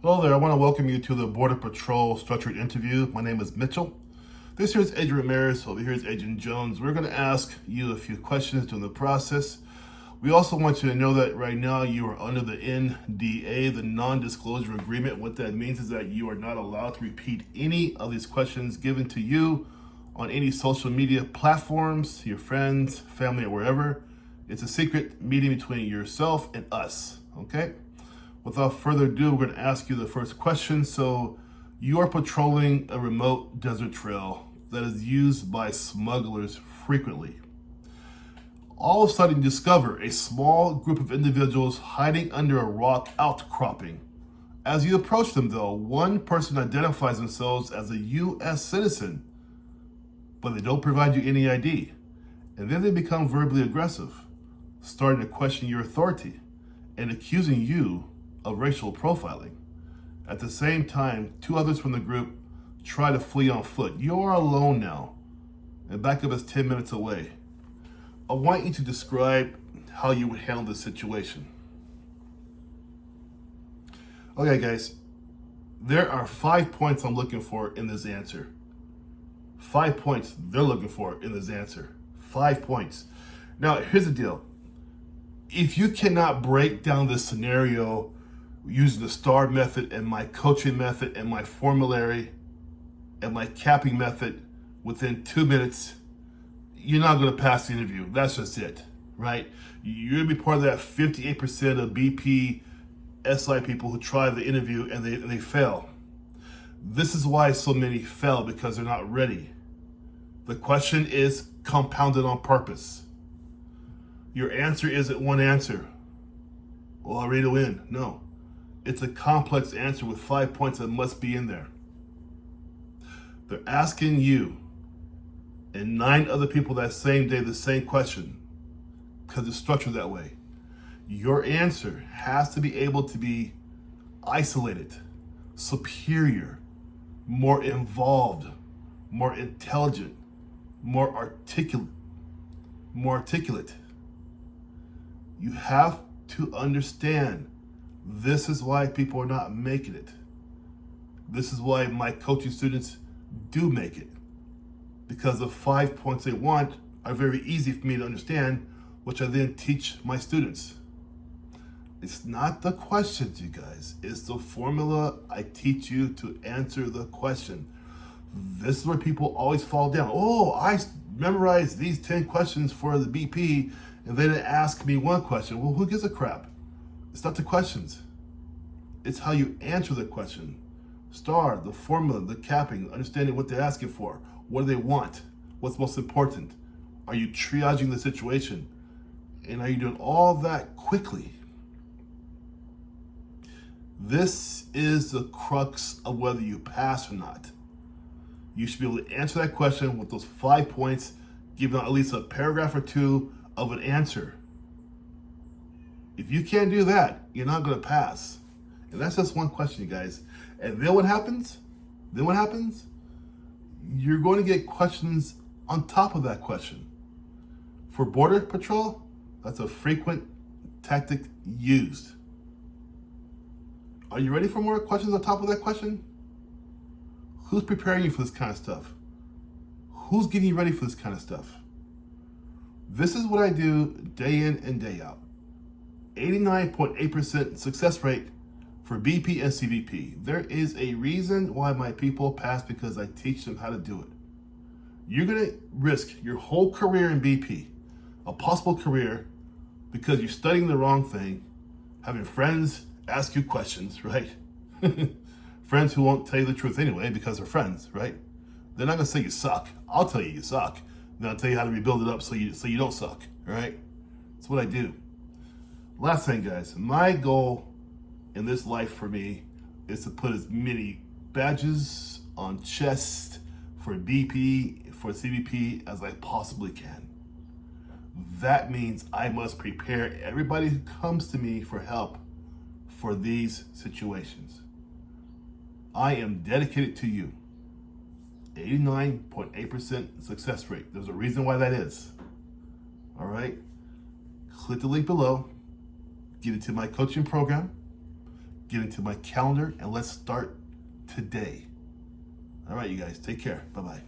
Hello there, I want to welcome you to the Border Patrol structured interview. My name is Mitchell. This here is Agent Ramirez, over here is Agent Jones. We're going to ask you a few questions during the process. We also want you to know that right now you are under the NDA, the non-disclosure agreement. What that means is that you are not allowed to repeat any of these questions given to you on any social media platforms, your friends, family, or wherever. It's a secret meeting between yourself and us, okay? Without further ado, we're going to ask you the first question. So, you are patrolling a remote desert trail that is used by smugglers frequently. All of a sudden, you discover a small group of individuals hiding under a rock outcropping. As you approach them, though, one person identifies themselves as a U.S. citizen, but they don't provide you any ID. And then they become verbally aggressive, starting to question your authority and accusing you of racial profiling. At the same time, two others from the group try to flee on foot. You are alone now, and backup is 10 minutes away. I want you to describe how you would handle this situation. Okay, guys, there are 5 points I'm looking for in this answer. 5 points they're looking for in this answer. 5 points. Now, here's the deal. If you cannot break down this scenario using the STAR method and my coaching method and my formulary and my capping method within 2 minutes, you're not going to pass the interview. That's just it, right? You're going to be part of that 58% of BP SI people who try the interview and they fail. This is why so many fail, because they're not ready. The question is compounded on purpose. Your answer isn't one answer. Well, I'm ready to win. No. It's a complex answer with 5 points that must be in there. They're asking you and 9 other people that same day the same question because it's structured that way. Your answer has to be able to be isolated, superior, more involved, more intelligent, more articulate. You have to understand this is why people are not making it. This is why my coaching students do make it. Because the 5 points they want are very easy for me to understand, which I then teach my students. It's not the questions, you guys. It's the formula I teach you to answer the question. This is where people always fall down. Oh, I memorized these 10 questions for the BP and they didn't ask me one question. Well, who gives a crap? It's not the questions. It's how you answer the question. STAR, the formula, the capping, understanding what they're asking for. What do they want? What's most important? Are you triaging the situation? And are you doing all that quickly? This is the crux of whether you pass or not. You should be able to answer that question with those 5 points, giving at least a paragraph or 2 of an answer. If you can't do that, you're not going to pass. And that's just one question, you guys. And then what happens? You're going to get questions on top of that question. For Border Patrol, that's a frequent tactic used. Are you ready for more questions on top of that question? Who's preparing you for this kind of stuff? Who's getting you ready for this kind of stuff? This is what I do day in and day out. 89.8% success rate for BP and CBP. There is a reason why my people pass, because I teach them how to do it. You're going to risk your whole career in BP, a possible career, because you're studying the wrong thing, having friends ask you questions, right? Friends who won't tell you the truth anyway because they're friends, right? They're not going to say you suck. I'll tell you you suck. Then I'll tell you how to rebuild it up so you don't suck, all right? That's what I do. Last thing, guys, my goal in this life for me is to put as many badges on chest for BP, for CBP as I possibly can. That means I must prepare everybody who comes to me for help for these situations. I am dedicated to you. 89.8% success rate. There's a reason why that is. All right? Click the link below. Get into my coaching program. get into my calendar and let's start today. All right, you guys, take care. Bye-bye.